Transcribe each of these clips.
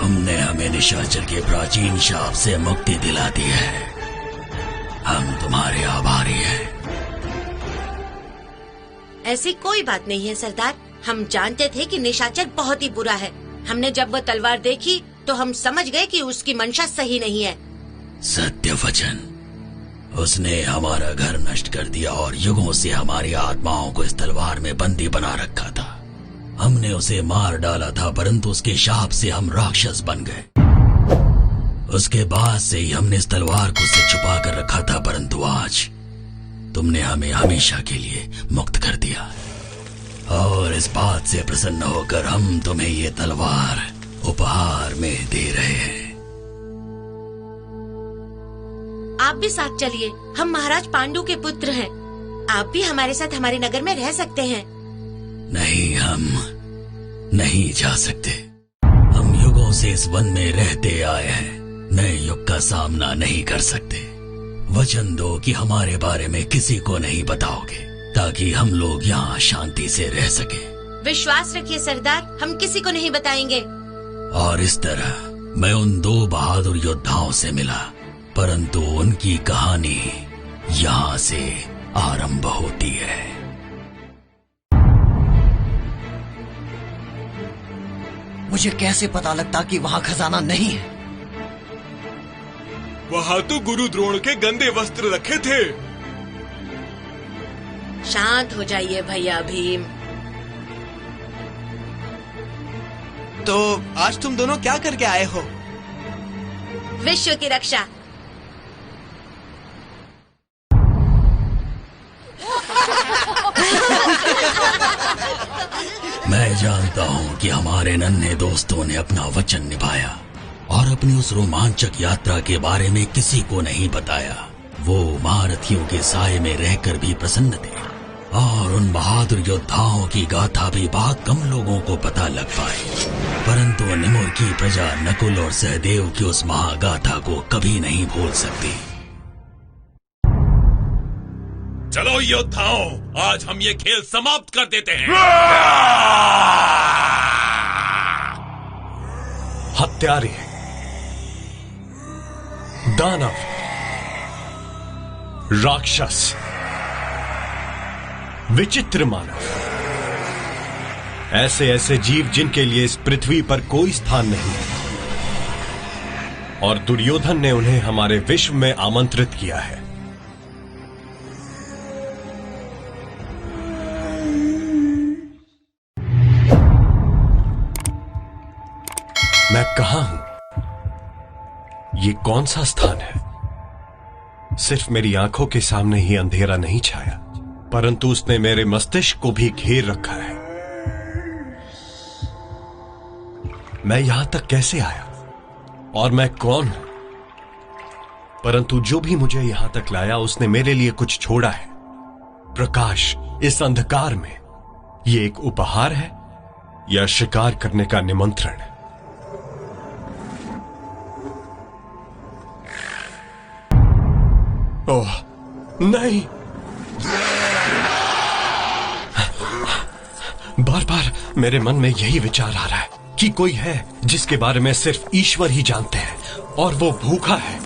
तुमने हमें निशाचर के प्राचीन शाप से मुक्ति दिला दी है। हम तुम्हारे आभारी हैं। ऐसी कोई बात नहीं है सरदार। हम जानते थे कि निशाचर बहुत ही बुरा है। हमने जब वो तलवार देखी तो हम समझ गए कि उसकी मंशा सही नहीं है। सत्य वचन, उसने हमारा घर नष्ट कर दिया और युगों से हमारी आत्माओं को इस तलवार में बंदी बना रखा था। हमने उसे मार डाला था, परंतु उसके शाप से हम राक्षस बन गए। उसके बाद से ही हमने इस तलवार को उससे छुपा कर रखा था, परंतु आज तुमने हमें हमेशा के लिए मुक्त कर दिया और इस बात से प्रसन्न होकर हम तुम्हें ये तलवार उपहार में दे रहे हैं। आप भी साथ चलिए। हम महाराज पांडु के पुत्र हैं। आप भी हमारे साथ हमारे नगर में रह सकते हैं। नहीं, हम नहीं जा सकते। हम युगों से इस वन में रहते आए हैं, नए युग का सामना नहीं कर सकते। वचन दो कि हमारे बारे में किसी को नहीं बताओगे, ताकि हम लोग यहाँ शांति से रह सके। विश्वास रखिए सरदार, हम किसी को नहीं बताएंगे। और इस तरह मैं उन 2 बहादुर योद्धाओं से मिला, परंतु उनकी कहानी यहाँ से आरंभ होती है। मुझे कैसे पता लगता कि वहाँ खजाना नहीं है? वहाँ तो गुरु द्रोण के गंदे वस्त्र रखे थे। शांत हो जाइए भैया भीम। तो आज तुम दोनों क्या करके आए हो? विश्व की रक्षा। मैं जानता हूँ कि हमारे नन्हे दोस्तों ने अपना वचन निभाया और अपनी उस रोमांचक यात्रा के बारे में किसी को नहीं बताया। वो महारथियों के साए में रहकर भी प्रसन्न थे और उन बहादुर योद्धाओं की गाथा भी बहुत कम लोगों को पता लग पाई, परंतु निमुर की प्रजा नकुल और सहदेव की उस महागाथा को कभी नहीं भूल सकती। चलो योद्धाओं, आज हम ये खेल समाप्त कर देते हैं। हत्यारे, दानव, राक्षस, विचित्र मानव, ऐसे ऐसे जीव जिनके लिए इस पृथ्वी पर कोई स्थान नहीं है, और दुर्योधन ने उन्हें हमारे विश्व में आमंत्रित किया है। मैं कहां हूं? ये कौन सा स्थान है? सिर्फ मेरी आंखों के सामने ही अंधेरा नहीं छाया, परंतु उसने मेरे मस्तिष्क को भी घेर रखा है। मैं यहां तक कैसे आया और मैं कौन हूं? परंतु जो भी मुझे यहां तक लाया उसने मेरे लिए कुछ छोड़ा है। प्रकाश इस अंधकार में, ये एक उपहार है या शिकार करने का निमंत्रण? ओह नहीं, बार बार मेरे मन में यही विचार आ रहा है कि कोई है जिसके बारे में सिर्फ ईश्वर ही जानते हैं, और वो भूखा है।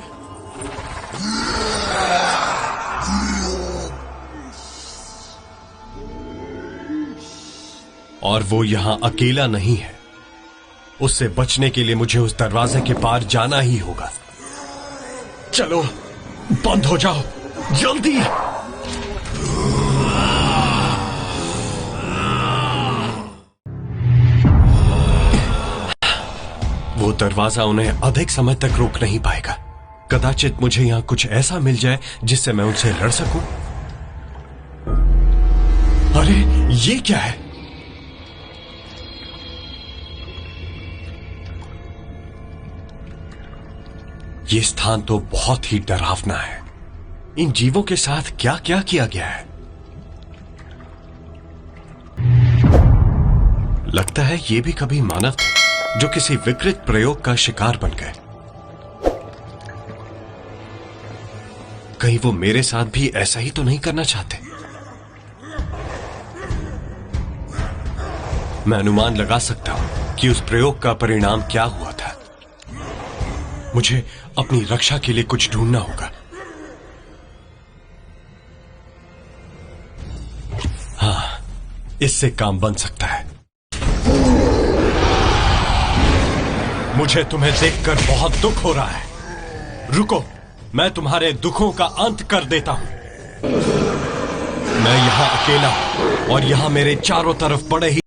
और वो यहां अकेला नहीं है। उससे बचने के लिए मुझे उस दरवाजे के पार जाना ही होगा। चलो, बंद हो जाओ जल्दी। वो दरवाजा उन्हें अधिक समय तक रोक नहीं पाएगा। कदाचित मुझे यहां कुछ ऐसा मिल जाए जिससे मैं उनसे लड़ सकूं। अरे ये क्या है? ये स्थान तो बहुत ही डरावना है। इन जीवों के साथ क्या क्या किया गया है? लगता है ये भी कभी मानव थे जो किसी विकृत प्रयोग का शिकार बन गए। कहीं वो मेरे साथ भी ऐसा ही तो नहीं करना चाहते? मैं अनुमान लगा सकता हूं कि उस प्रयोग का परिणाम क्या हुआ था। मुझे अपनी रक्षा के लिए कुछ ढूंढना होगा। हाँ, इससे काम बन सकता है। मुझे तुम्हें देखकर बहुत दुख हो रहा है। रुको, मैं तुम्हारे दुखों का अंत कर देता हूं। मैं यहां अकेला हूं और यहां मेरे चारों तरफ बड़े ही